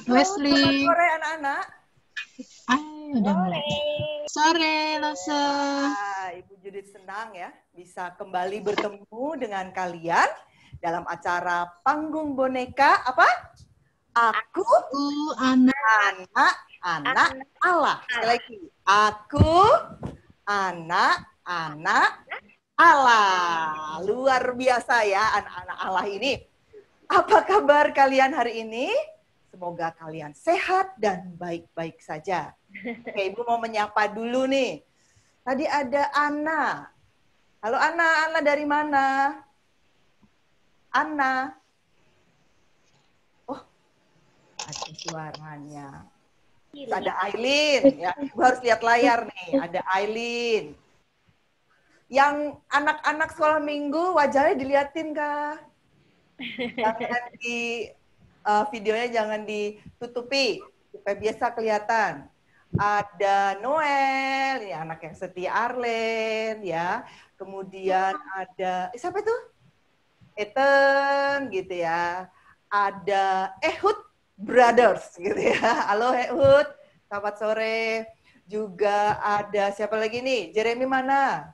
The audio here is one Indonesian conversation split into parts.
Selamat Wesley. sore anak-anak. Udah mulai. Sore, Lose. Ibu Judith senang ya bisa kembali bertemu dengan kalian dalam acara Panggung Boneka apa? Aku anak Allah. Sekali lagi. Aku anak Allah. Luar biasa ya anak-anak Allah ini. Apa kabar kalian hari ini? Semoga kalian sehat dan baik-baik saja. Oke, Ibu mau menyapa dulu nih. Tadi ada Ana. Halo Ana, Ana dari mana? Ana. Oh, ada suaranya. Terus ada Aileen. Ya, Ibu harus lihat layar nih. Ada Aileen. Yang anak-anak sekolah minggu wajahnya diliatin kah? Jangan di videonya jangan ditutupi supaya biasa kelihatan. Ada Noel, ya anak yang setia Arlen, ya. Kemudian ada siapa itu? Ethan, gitu ya. Ada Ehud Brothers, gitu ya. Halo Ehud, selamat sore. Juga ada siapa lagi nih? Jeremy mana?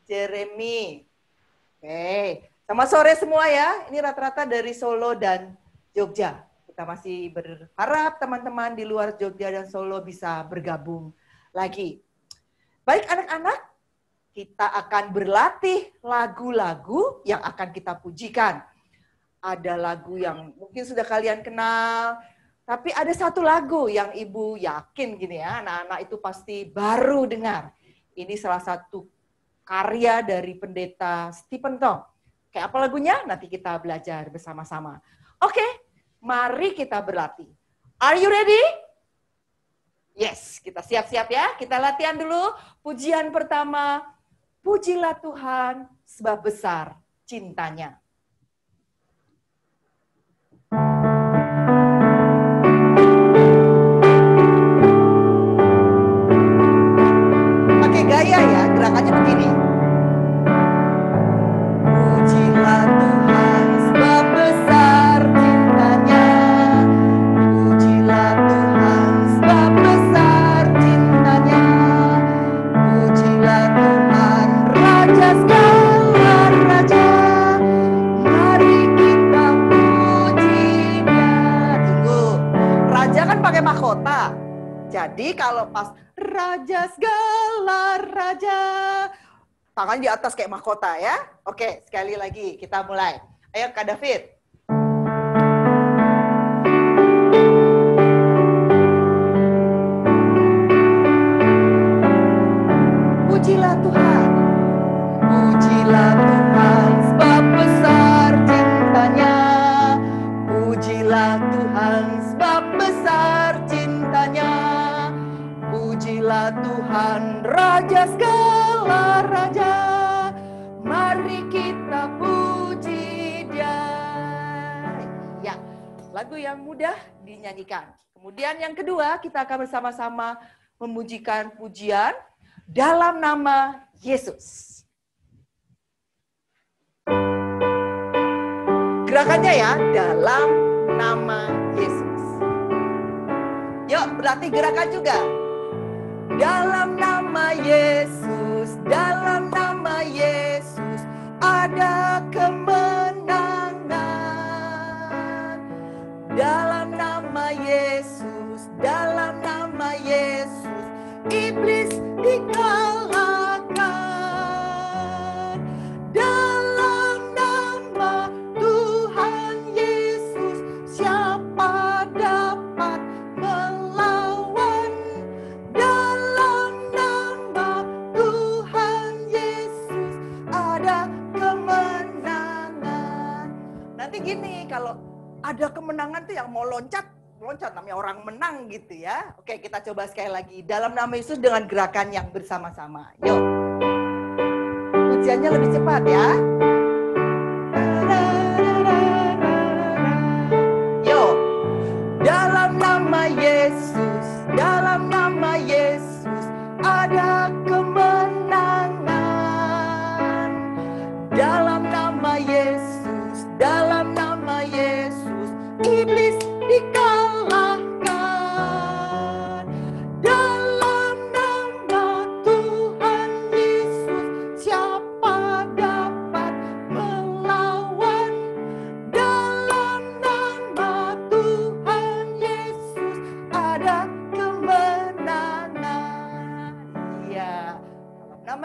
Jeremy. Oke, selamat sore semua ya. Ini rata-rata dari Solo dan Jogja. Kita masih berharap teman-teman di luar Jogja dan Solo bisa bergabung lagi. Baik anak-anak, kita akan berlatih lagu-lagu yang akan kita pujikan. Ada lagu yang mungkin sudah kalian kenal, tapi ada satu lagu yang Ibu yakin gini ya, anak-anak itu pasti baru dengar. Ini salah satu karya dari pendeta Stephen Tong. Kayak apa lagunya? Nanti kita belajar bersama-sama. Oke, mari kita berlatih. Are you ready? Yes, kita siap-siap ya. Kita latihan dulu. Pujian pertama, pujilah Tuhan sebab besar cintanya. Pakai gaya ya, gerakannya begini. Pujilah Tuhan sebab besar cintanya. Pujilah Tuhan sebab besar cintanya. Pujilah Tuhan Raja segala raja. Mari kita puji Dia. Tunggu, raja kan pakai mahkota. Jadi kalau pas Raja segala raja, tangan di atas kayak mahkota ya. Oke, sekali lagi kita mulai. Ayo Kak David. Pujilah Tuhan. Pujilah Tuhan sebab besar cintanya. Pujilah Tuhan sebab besar cintanya. Pujilah Tuhan Raja segala raja. Mari kita puji Dia. Ya, lagu yang mudah dinyanyikan. Kemudian yang kedua, kita akan bersama-sama memujikan pujian dalam nama Yesus. Gerakannya ya, dalam nama Yesus. Yuk, berlatih gerakan juga. Dalam nama Yesus, dalam nama Yesus, ada kemenangan. Dalam nama Yesus, dalam nama Yesus, iblis dikalahkan. Dalam nama Tuhan Yesus, siapa dapat melawan? Dalam nama Tuhan Yesus ada kemenangan. Nanti gini, kalau ada kemenangan tuh yang mau loncat namanya orang menang gitu ya. Oke, kita coba sekali lagi. Dalam nama Yesus dengan gerakan yang bersama-sama. Yuk. Pujiannya lebih cepat ya. Yuk. Dalam nama Yesus, dalam nama Yesus ada kemenangan. Dalam nama Yesus, dalam nama Yesus iblis dikalahkan.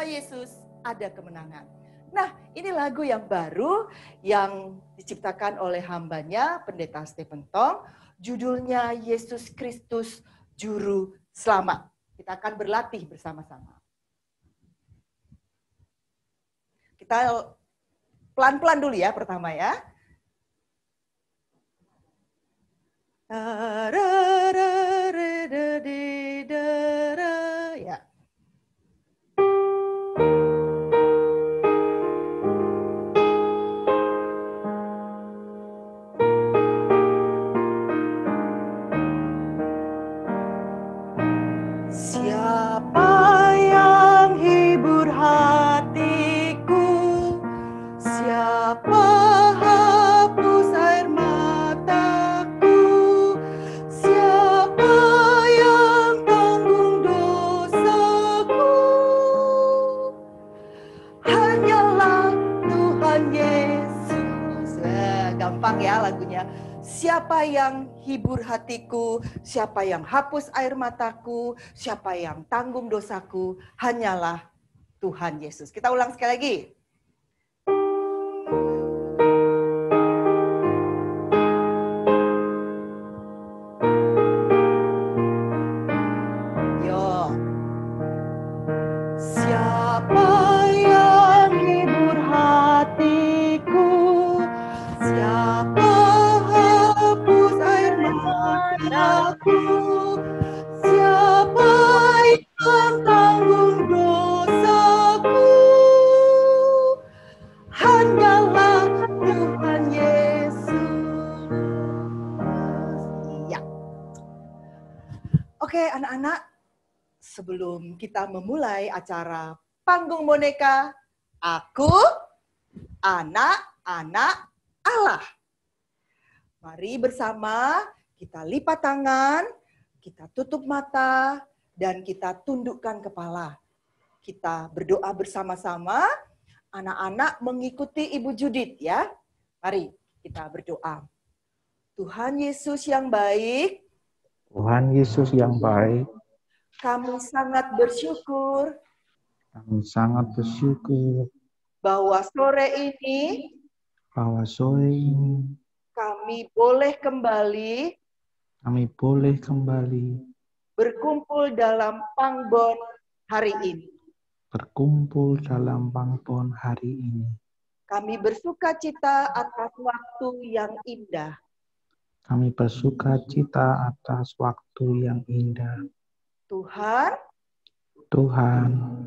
Yesus ada kemenangan. Nah, ini lagu yang baru yang diciptakan oleh hambanya, Pendeta Stephen Tong. Judulnya Yesus Kristus Juru Selamat. Kita akan berlatih bersama-sama. Kita pelan-pelan dulu ya pertama ya. Ya. Siapa yang hibur hatiku? Siapa hapus air mataku? Siapa yang tanggung dosaku? Hanyalah Tuhan Yesus. Gampang ya lagunya. Siapa yang hibur hatiku, siapa yang hapus air mataku, siapa yang tanggung dosaku, hanyalah Tuhan Yesus. Kita ulang sekali lagi. Yo. Siapa yang hibur hatiku, siapa hapus air mataku, siapa yang tanggung dosaku, hanyalah Tuhan Yesus. Ya. Oke, anak-anak, sebelum kita memulai acara Panggung Boneka, Aku Anak-anak Allah. Mari bersama kita lipat tangan, kita tutup mata, dan kita tundukkan kepala. Kita berdoa bersama-sama, anak-anak mengikuti Ibu Judith ya. Mari kita berdoa. Tuhan Yesus yang baik, Tuhan Yesus yang baik, kami sangat bersyukur kami sangat bersyukur bahwa sore ini bahwa sore ini kami boleh kembali berkumpul dalam Pangbon hari ini. berkumpul dalam Pangbon hari ini. Kami bersuka cita atas waktu yang indah. Kami bersuka cita atas waktu yang indah. Tuhan,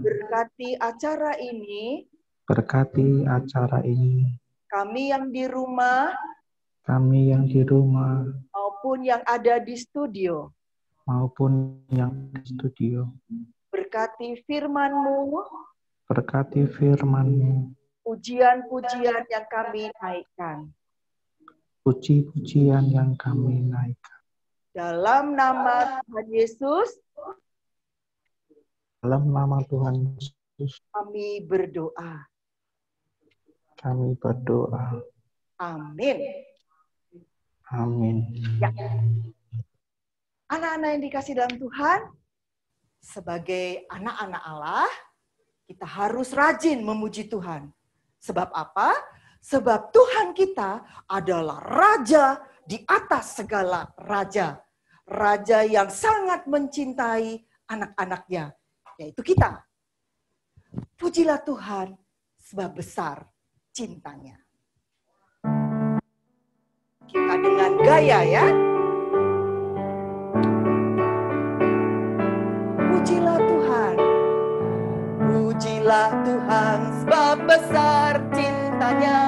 berkati acara ini. Berkati acara ini. Kami yang di rumah maupun yang ada di studio. Berkati firman-Mu. Pujian-pujian yang kami naikkan. Puji-pujian yang kami naikkan. Dalam nama Tuhan Yesus. Dalam nama Tuhan Yesus. Kami berdoa. Amin. Amin. Ya. Anak-anak yang dikasih dalam Tuhan, sebagai anak-anak Allah, kita harus rajin memuji Tuhan. Sebab apa? Sebab Tuhan kita adalah Raja di atas segala raja. Raja yang sangat mencintai anak-anaknya, yaitu kita. Pujilah Tuhan sebab besar cintanya. Kita dengan gaya ya. Pujilah Tuhan. Pujilah Tuhan sebab besar cintanya.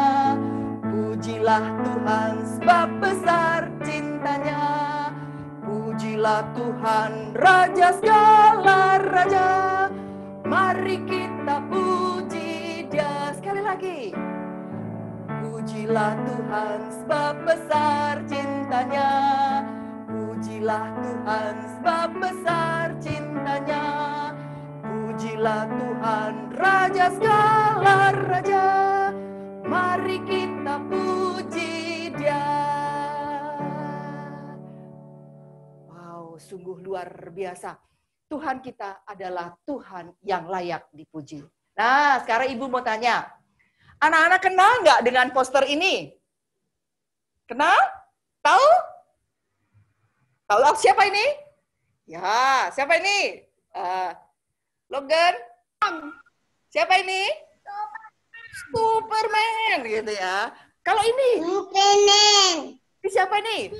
Pujilah Tuhan sebab besar cintanya. Pujilah Tuhan Raja segala raja. Mari kita puji Dia. Sekali lagi. Pujilah Tuhan sebab besar cintanya. Pujilah Tuhan sebab besar cintanya. Pujilah Tuhan Raja segala raja. Mari kita puji Dia. Wow, sungguh luar biasa. Tuhan kita adalah Tuhan yang layak dipuji. Nah, sekarang Ibu mau tanya. Anak-anak kenal nggak dengan poster ini? Kenal? Tahu? Tahu siapa ini? Ya, siapa ini? Logan? Siapa ini? Superman gitu ya. Kalau ini? Superman. Ini siapa ini?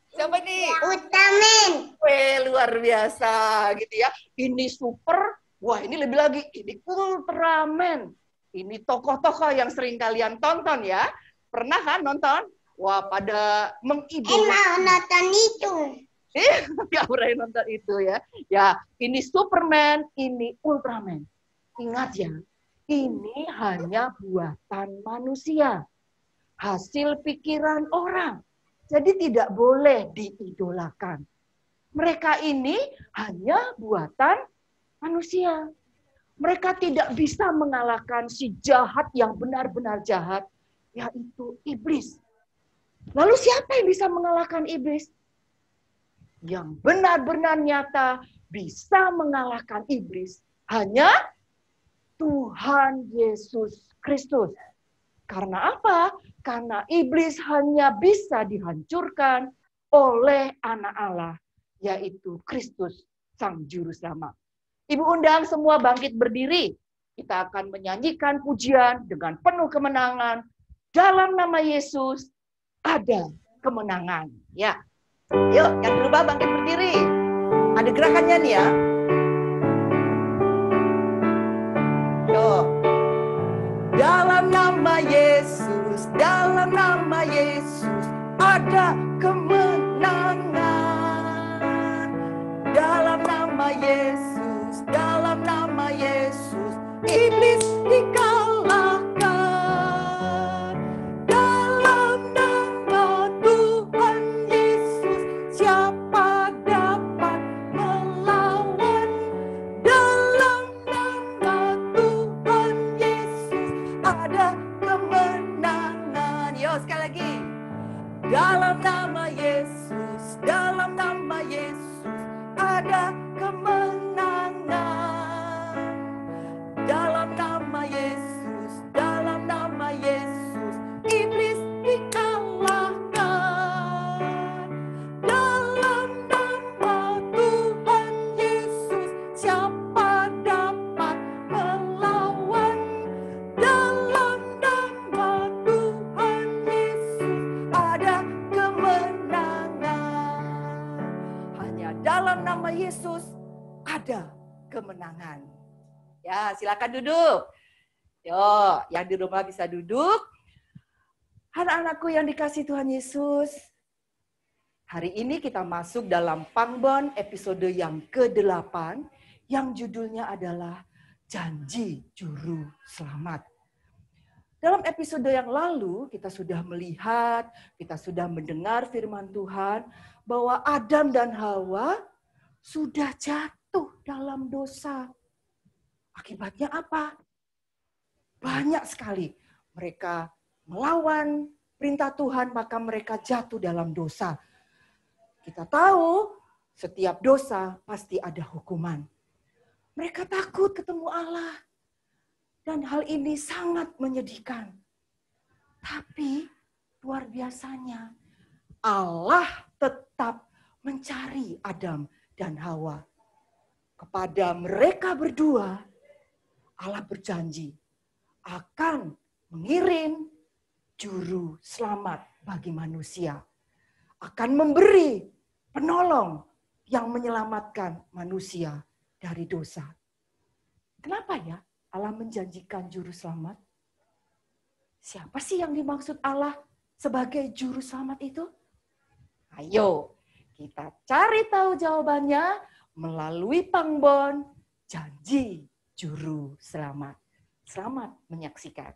Siapa ini? Ultraman. Weh, luar biasa gitu ya. Ini super, wah ini lebih lagi, ini Ultraman. Ini tokoh-tokoh yang sering kalian tonton ya. Pernah kan nonton? Wah, pada mengidolakan. Mau nonton itu. Nggak pernah nonton itu ya. Ya, ini Superman, ini Ultraman. Ingat ya, ini hanya buatan manusia. Hasil pikiran orang. Jadi tidak boleh diidolakan. Mereka ini hanya buatan manusia. Mereka tidak bisa mengalahkan si jahat yang benar-benar jahat, yaitu iblis. Lalu siapa yang bisa mengalahkan iblis? Yang benar-benar nyata bisa mengalahkan iblis hanya Tuhan Yesus Kristus. Karena apa? Karena iblis hanya bisa dihancurkan oleh anak Allah, yaitu Kristus, Sang Juru Selamat. Ibu undang semua bangkit berdiri. Kita akan menyanyikan pujian dengan penuh kemenangan. Dalam nama Yesus ada kemenangan. Ya, yuk yang di rumah bangkit berdiri. Ada gerakannya nih ya. Yuk. Dalam nama Yesus, dalam nama Yesus ada kemenangan. Dalam nama Yesus, dalam nama Yesus iblis dikalahkan. Dalam nama Tuhan Yesus siapa dapat melawan? Dalam nama Tuhan Yesus ada kemenangan. Yo, sekali lagi. Dalam nama Yesus, dalam nama Yesus ada kemenangan. Dalam nama Yesus, dalam nama Yesus iblis dikalahkan. Dalam nama Tuhan Yesus siapa dapat melawan? Dalam nama Tuhan Yesus ada kemenangan. Hanya dalam nama Yesus ada kemenangan. Ya, silakan duduk. Yo, yang di rumah bisa duduk. Anak-anakku yang dikasih Tuhan Yesus, hari ini kita masuk dalam Pangbon episode yang ke-8 yang judulnya adalah Janji Juru Selamat. Dalam episode yang lalu kita sudah melihat, kita sudah mendengar firman Tuhan bahwa Adam dan Hawa sudah jatuh dalam dosa. Akibatnya apa? Banyak sekali mereka melawan perintah Tuhan, maka mereka jatuh dalam dosa. Kita tahu setiap dosa pasti ada hukuman. Mereka takut ketemu Allah. Dan hal ini sangat menyedihkan. Tapi luar biasanya Allah tetap mencari Adam dan Hawa. Kepada mereka berdua Allah berjanji akan mengirim juru selamat bagi manusia. Akan memberi penolong yang menyelamatkan manusia dari dosa. Kenapa ya Allah menjanjikan juru selamat? Siapa sih yang dimaksud Allah sebagai juru selamat itu? Ayo kita cari tahu jawabannya melalui Pangbon Janji Juru Selamat. Selamat menyaksikan.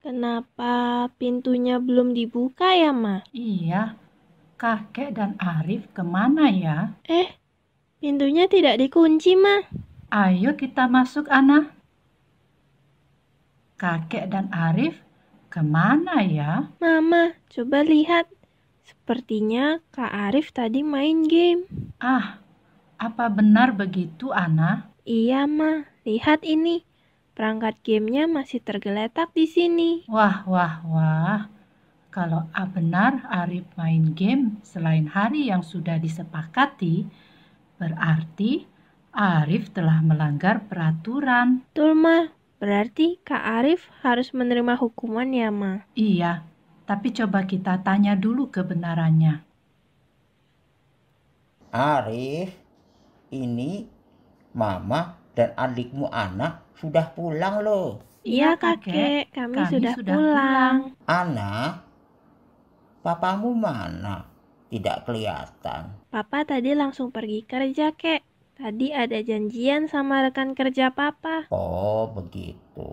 Kenapa pintunya belum dibuka ya, Ma? Iya, Kakek dan Arif kemana ya? Pintunya tidak dikunci, Ma. Ayo kita masuk, Ana. Kakek dan Arif kemana ya? Mama, coba lihat. Sepertinya Kak Arif tadi main game. Ah, apa benar begitu, Ana? Iya, Ma. Lihat ini. Perangkat gamenya masih tergeletak di sini. Wah. Kalau benar Arif main game selain hari yang sudah disepakati, berarti Arif telah melanggar peraturan. Betul, Ma. Berarti Kak Arif harus menerima hukuman ya, Ma? Iya, tapi coba kita tanya dulu kebenarannya. Arif, ini Mama dan adikmu Ana sudah pulang loh. Iya, Kakek. Kami sudah pulang. Ana, papamu mana? Tidak kelihatan. Papa tadi langsung pergi kerja, Kek. Tadi ada janjian sama rekan kerja Papa. Oh, begitu.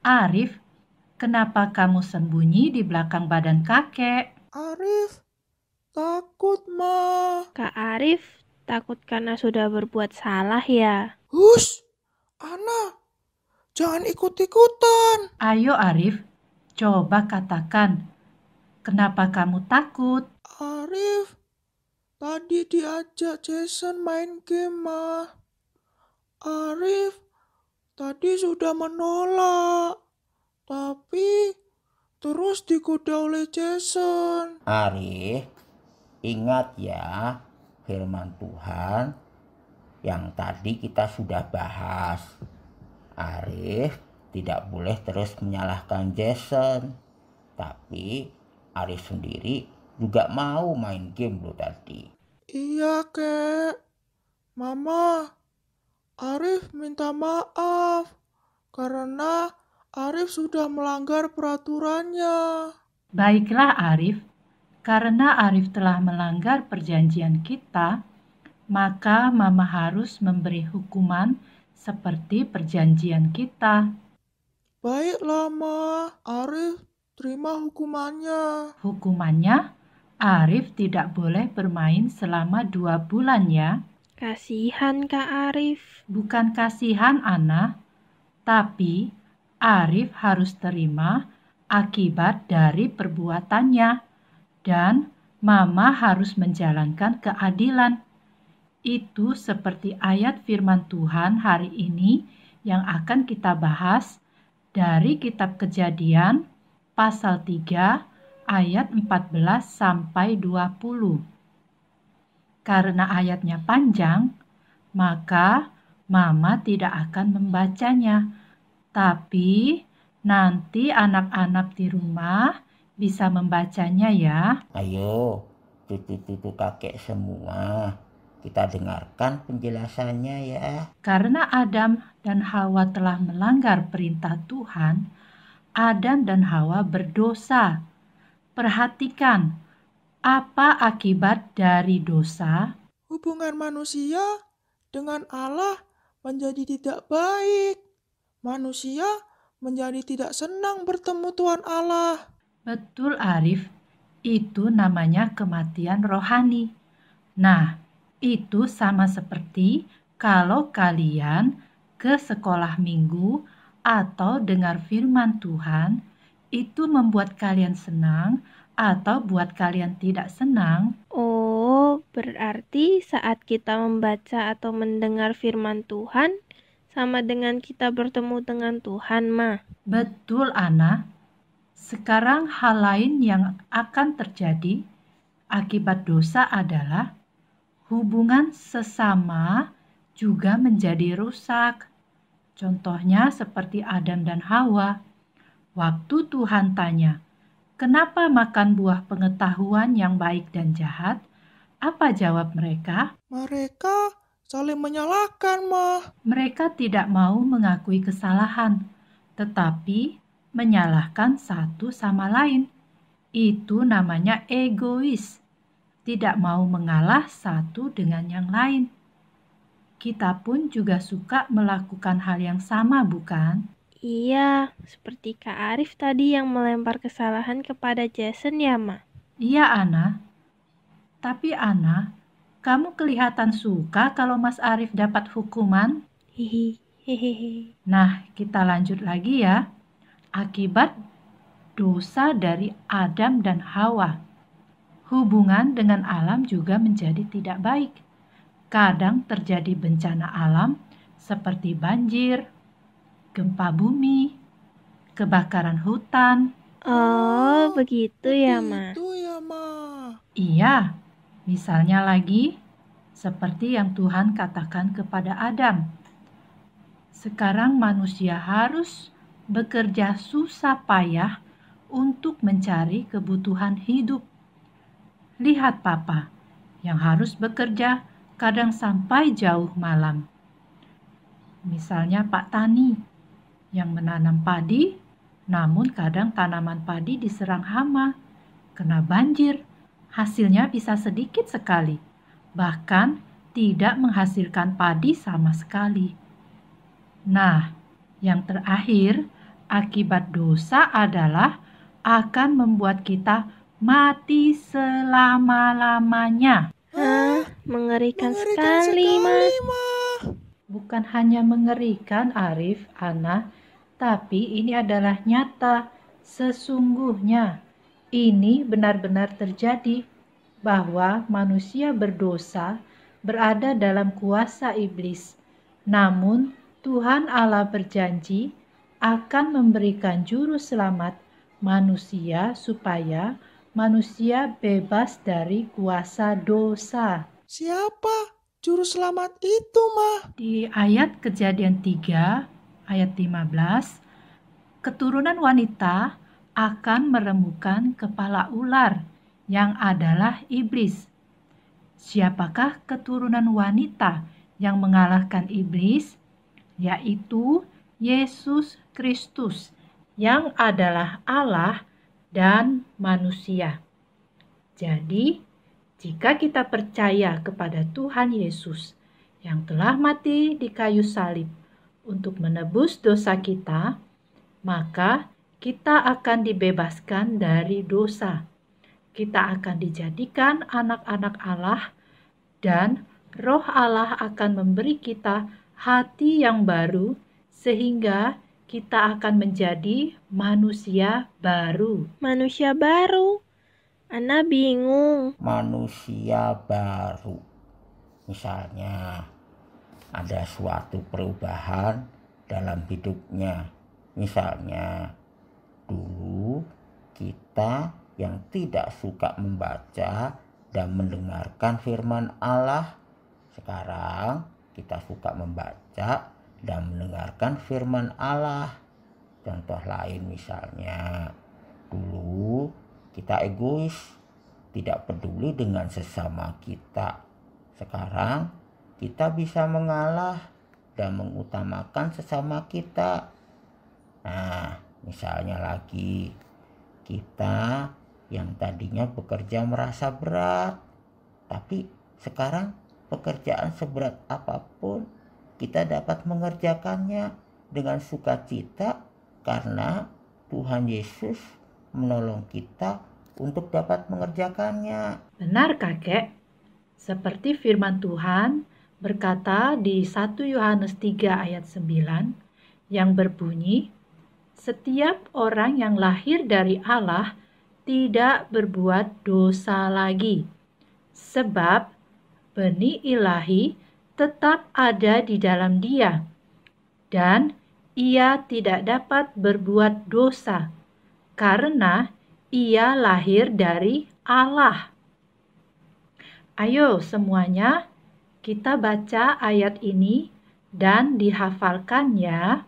Arif, kenapa kamu sembunyi di belakang badan kakek? Arif, takut, Ma. Kak Arif takut karena sudah berbuat salah ya? Hush, Ana, jangan ikut-ikutan. Ayo Arif, coba katakan, kenapa kamu takut? Arif, tadi diajak Jason main game, Ma. Arif, tadi sudah menolak, tapi terus digoda oleh Jason. Arif, ingat ya firman Tuhan yang tadi kita sudah bahas. Arif tidak boleh terus menyalahkan Jason, tapi Arif sendiri juga mau main game loh tadi. Iya, Kek. Mama, Arif minta maaf karena Arif sudah melanggar peraturannya. Baiklah Arif, karena Arif telah melanggar perjanjian kita, maka Mama harus memberi hukuman seperti perjanjian kita. Baiklah, Ma. Arif terima hukumannya. Hukumannya, Arif tidak boleh bermain selama 2 bulan ya. Kasihan Kak Arif. Bukan kasihan Ana, tapi Arif harus terima akibat dari perbuatannya dan Mama harus menjalankan keadilan. Itu seperti ayat firman Tuhan hari ini yang akan kita bahas dari kitab Kejadian pasal 3 ayat 14 sampai 20. Karena ayatnya panjang, maka Mama tidak akan membacanya. Tapi nanti anak-anak di rumah bisa membacanya ya. Ayo, cucu-cucu kakek semua, kita dengarkan penjelasannya ya. Karena Adam dan Hawa telah melanggar perintah Tuhan, Adam dan Hawa berdosa. Perhatikan, apa akibat dari dosa? Hubungan manusia dengan Allah menjadi tidak baik. Manusia menjadi tidak senang bertemu Tuhan Allah. Betul Arif, itu namanya kematian rohani. Nah, itu sama seperti kalau kalian ke sekolah minggu atau dengar firman Tuhan, itu membuat kalian senang atau buat kalian tidak senang. Oh, berarti saat kita membaca atau mendengar firman Tuhan, sama dengan kita bertemu dengan Tuhan, Ma. Betul, Ana. Sekarang hal lain yang akan terjadi akibat dosa adalah hubungan sesama juga menjadi rusak. Contohnya seperti Adam dan Hawa. Waktu Tuhan tanya, "Kenapa makan buah pengetahuan yang baik dan jahat?" Apa jawab mereka? Mereka saling menyalahkan, Ma. Mereka tidak mau mengakui kesalahan, tetapi menyalahkan satu sama lain. Itu namanya egois. Tidak mau mengalah satu dengan yang lain. Kita pun juga suka melakukan hal yang sama, bukan? Iya, seperti Kak Arif tadi yang melempar kesalahan kepada Jason ya, Ma. Iya, Ana. Tapi Ana, kamu kelihatan suka kalau Mas Arif dapat hukuman. Hehehe. Nah, kita lanjut lagi ya. Akibat dosa dari Adam dan Hawa, hubungan dengan alam juga menjadi tidak baik. Kadang terjadi bencana alam seperti banjir, gempa bumi, kebakaran hutan. Oh, begitu ya, Ma. Itu ya, Ma. Iya, misalnya lagi seperti yang Tuhan katakan kepada Adam. Sekarang manusia harus bekerja susah payah untuk mencari kebutuhan hidup. Lihat Papa, yang harus bekerja kadang sampai jauh malam. Misalnya Pak Tani, yang menanam padi, namun kadang tanaman padi diserang hama, kena banjir, hasilnya bisa sedikit sekali, bahkan tidak menghasilkan padi sama sekali. Nah, yang terakhir, akibat dosa adalah akan membuat kita mati selama-lamanya. Hah, mengerikan Mengerikan sekali, Ma. Ma. Bukan hanya mengerikan, Arif, Ana, tapi ini adalah nyata. Sesungguhnya, ini benar-benar terjadi bahwa manusia berdosa berada dalam kuasa iblis. Namun, Tuhan Allah berjanji akan memberikan juru selamat manusia supaya manusia bebas dari kuasa dosa. Siapa juru selamat itu, Ma? Di ayat Kejadian 3, ayat 15, keturunan wanita akan meremukkan kepala ular yang adalah iblis. Siapakah keturunan wanita yang mengalahkan iblis? Yaitu Yesus Kristus yang adalah Allah dan manusia. Jadi, jika kita percaya kepada Tuhan Yesus yang telah mati di kayu salib untuk menebus dosa kita, maka kita akan dibebaskan dari dosa. Kita akan dijadikan anak-anak Allah dan Roh Allah akan memberi kita hati yang baru sehingga kita akan menjadi manusia baru. Manusia baru. Ana bingung. Manusia baru. Misalnya ada suatu perubahan dalam hidupnya. Misalnya dulu kita yang tidak suka membaca dan mendengarkan firman Allah, sekarang kita suka membaca dan mendengarkan firman Allah. Contoh lain misalnya, dulu kita egois, tidak peduli dengan sesama kita. Sekarang kita bisa mengalah dan mengutamakan sesama kita. Nah, misalnya lagi, kita yang tadinya bekerja merasa berat, tapi sekarang pekerjaan seberat apapun kita dapat mengerjakannya dengan sukacita karena Tuhan Yesus menolong kita untuk dapat mengerjakannya. Benar, Kakek. Seperti firman Tuhan berkata di 1 Yohanes 3 ayat 9 yang berbunyi, "Setiap orang yang lahir dari Allah tidak berbuat dosa lagi, sebab benih ilahi tetap ada di dalam dia, dan ia tidak dapat berbuat dosa, karena ia lahir dari Allah." Ayo semuanya, kita baca ayat ini dan dihafalkan ya.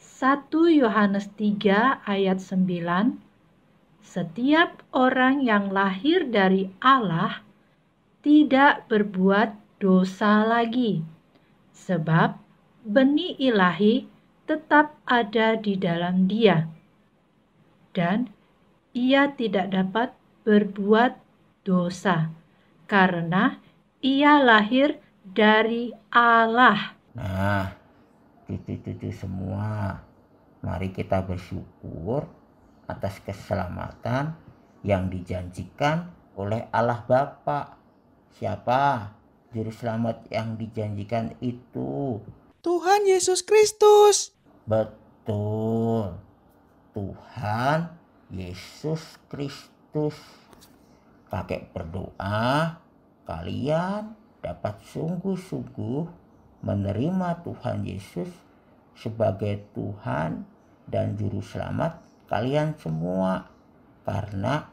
1 Yohanes 3 ayat 9, "Setiap orang yang lahir dari Allah tidak berbuat dosa lagi, sebab benih ilahi tetap ada di dalam dia, dan ia tidak dapat berbuat dosa, karena ia lahir dari Allah." Nah, cucu-cucu semua, mari kita bersyukur atas keselamatan yang dijanjikan oleh Allah Bapa Siapa juru selamat yang dijanjikan itu? Tuhan Yesus Kristus. Betul, Tuhan Yesus Kristus. Kakek berdoa, kalian dapat sungguh-sungguh menerima Tuhan Yesus sebagai Tuhan dan Juru Selamat kalian semua. Karena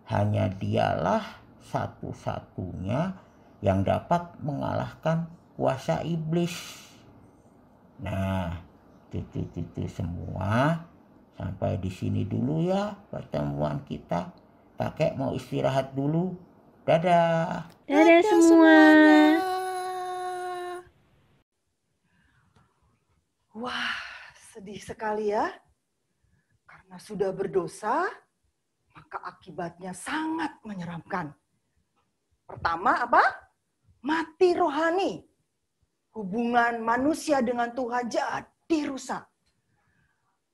hanya Dialah satu-satunya yang dapat mengalahkan kuasa iblis. Nah, cucu-cucu semua, sampai di sini dulu ya pertemuan kita. Kakek mau istirahat dulu. Dadah. Dadah semua. Wah, sedih sekali ya. Karena sudah berdosa, maka akibatnya sangat menyeramkan. Pertama apa? Mati rohani. Hubungan manusia dengan Tuhan jadi rusak.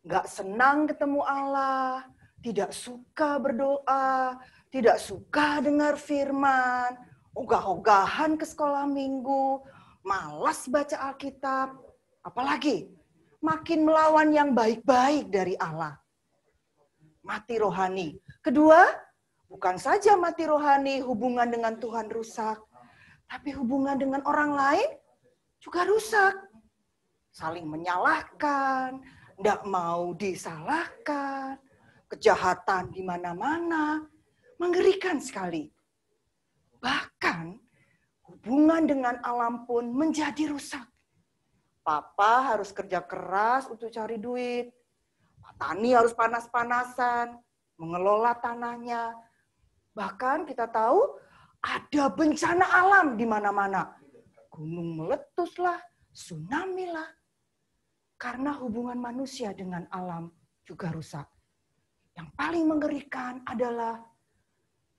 Nggak senang ketemu Allah, tidak suka berdoa, tidak suka dengar firman, ogah-ogahan ke sekolah minggu, malas baca Alkitab, apalagi makin melawan yang baik-baik dari Allah. Mati rohani. Kedua, bukan saja mati rohani, hubungan dengan Tuhan rusak, tapi hubungan dengan orang lain juga rusak. Saling menyalahkan, tidak mau disalahkan, kejahatan di mana-mana, mengerikan sekali. Bahkan hubungan dengan alam pun menjadi rusak. Papa harus kerja keras untuk cari duit. Petani harus panas-panasan, mengelola tanahnya. Bahkan kita tahu ada bencana alam di mana-mana. Gunung meletuslah, tsunami lah. Karena hubungan manusia dengan alam juga rusak. Yang paling mengerikan adalah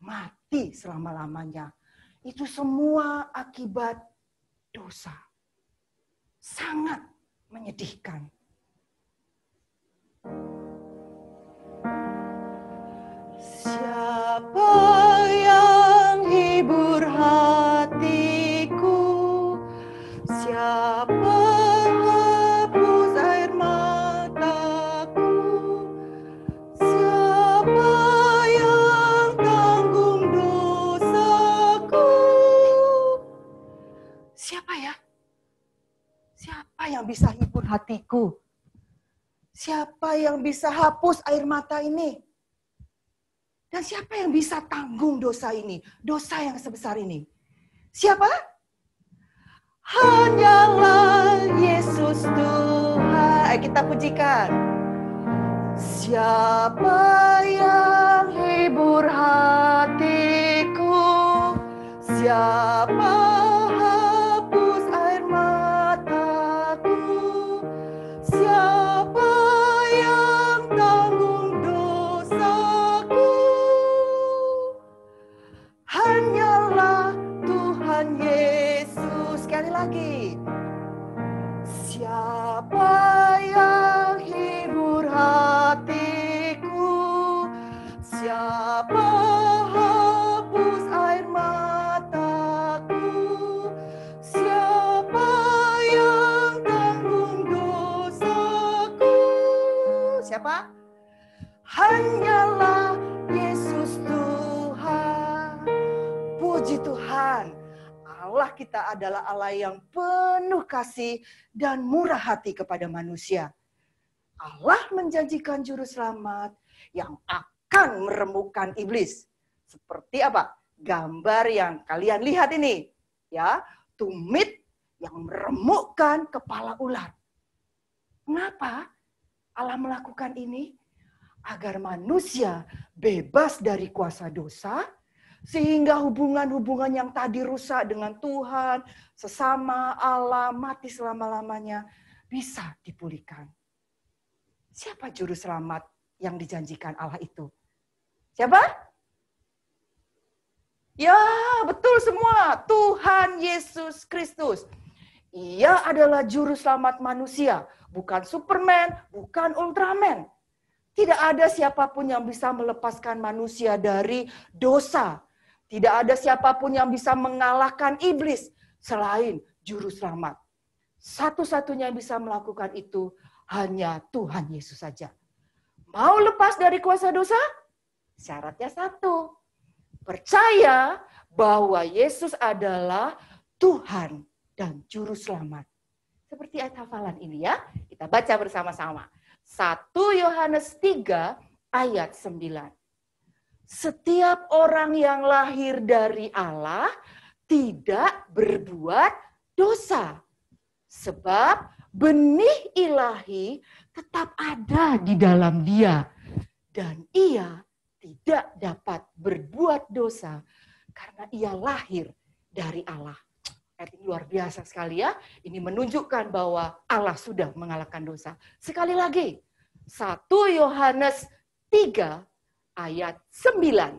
mati selama-lamanya. Itu semua akibat dosa. Sangat menyedihkan. Siapa yang hibur hatiku? Siapa hapus air mataku? Siapa yang tanggung dosaku? Siapa ya? Siapa yang bisa hibur hatiku? Siapa yang bisa hapus air mata ini? Dan siapa yang bisa tanggung dosa ini? Dosa yang sebesar ini. Siapa? Hanyalah Yesus Tuhan. Kita pujikan. Siapa yang hibur hatiku? Siapa hapus air mataku? Siapa yang tanggung dosaku? Hanyalah Tuhan Yesus. Sekali lagi. Siapa yang hibur hatiku? Siapa hapus air mataku? Siapa yang tanggung dosaku? Siapa? Hanyalah Yesus Tuhan. Puji Tuhan. Allah kita adalah Allah yang penuh kasih dan murah hati kepada manusia. Allah menjanjikan juru selamat yang akan meremukkan iblis. Seperti apa? Gambar yang kalian lihat ini. Ya, tumit yang meremukkan kepala ular. Mengapa Allah melakukan ini? Agar manusia bebas dari kuasa dosa, sehingga hubungan-hubungan yang tadi rusak dengan Tuhan, sesama Allah, mati selama-lamanya, bisa dipulihkan. Siapa juru selamat yang dijanjikan Allah itu? Siapa? Ya, betul semua. Tuhan Yesus Kristus. Ia adalah juru selamat manusia. Bukan Superman, bukan Ultraman. Tidak ada siapapun yang bisa melepaskan manusia dari dosa. Tidak ada siapapun yang bisa mengalahkan iblis selain juru selamat. Satu-satunya yang bisa melakukan itu hanya Tuhan Yesus saja. Mau lepas dari kuasa dosa? Syaratnya satu. Percaya bahwa Yesus adalah Tuhan dan Juru Selamat. Seperti ayat hafalan ini ya. Kita baca bersama-sama. 1 Yohanes 3 ayat 9. Setiap orang yang lahir dari Allah tidak berbuat dosa. Sebab benih ilahi tetap ada di dalam dia. Dan ia tidak dapat berbuat dosa karena ia lahir dari Allah. Ayat ini luar biasa sekali ya. Ini menunjukkan bahwa Allah sudah mengalahkan dosa. Sekali lagi, 1 Yohanes 3 ayat 9.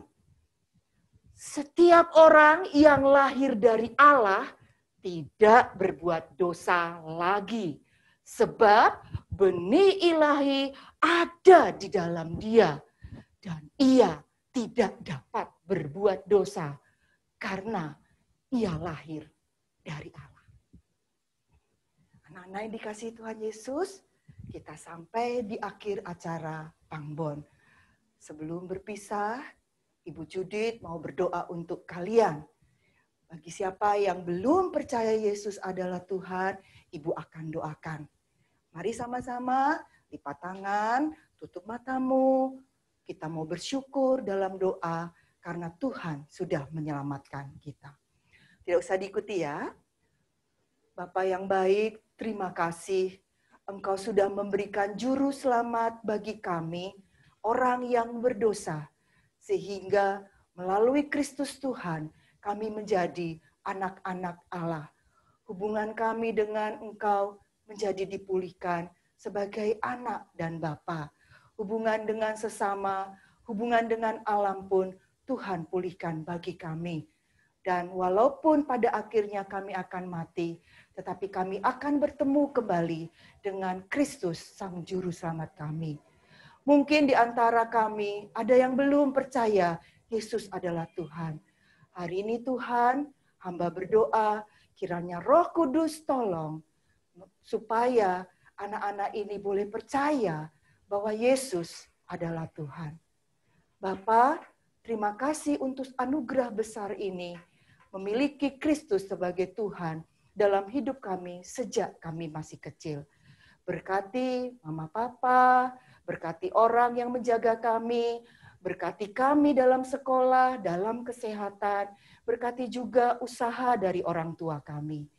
Setiap orang yang lahir dari Allah tidak berbuat dosa lagi. Sebab benih ilahi ada di dalam dia. Dan ia tidak dapat berbuat dosa karena ia lahir dari Allah. Anak-anak yang dikasihi Tuhan Yesus, kita sampai di akhir acara Pangbon. Sebelum berpisah, Ibu Judith mau berdoa untuk kalian. Bagi siapa yang belum percaya Yesus adalah Tuhan, Ibu akan doakan. Mari sama-sama lipat tangan, tutup matamu. Kita mau bersyukur dalam doa karena Tuhan sudah menyelamatkan kita. Tidak usah diikuti ya. Bapak yang baik, terima kasih. Engkau sudah memberikan juru selamat bagi kami, orang yang berdosa. Sehingga melalui Kristus Tuhan, kami menjadi anak-anak Allah. Hubungan kami dengan Engkau menjadi dipulihkan sebagai anak dan Bapa. Hubungan dengan sesama, hubungan dengan alam pun Tuhan pulihkan bagi kami. Dan walaupun pada akhirnya kami akan mati, tetapi kami akan bertemu kembali dengan Kristus, Sang Juru Selamat kami. Mungkin di antara kami ada yang belum percaya Yesus adalah Tuhan. Hari ini Tuhan, hamba berdoa, kiranya Roh Kudus tolong, supaya anak-anak ini boleh percaya bahwa Yesus adalah Tuhan. Bapa, terima kasih untuk anugerah besar ini, memiliki Kristus sebagai Tuhan dalam hidup kami sejak kami masih kecil. Berkati Mama Papa, berkati orang yang menjaga kami, berkati kami dalam sekolah, dalam kesehatan, berkati juga usaha dari orang tua kami.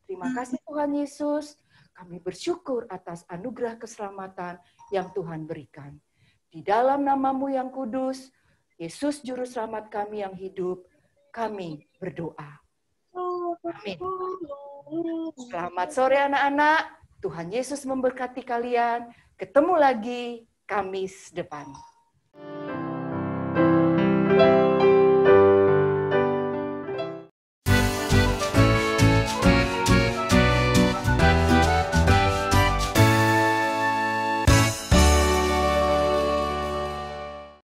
Terima kasih Tuhan Yesus, kami bersyukur atas anugerah keselamatan yang Tuhan berikan. Di dalam nama-Mu yang kudus, Yesus Juru Selamat kami yang hidup, kami berdoa. Amin. Selamat sore anak-anak, Tuhan Yesus memberkati kalian. Ketemu lagi Kamis depan.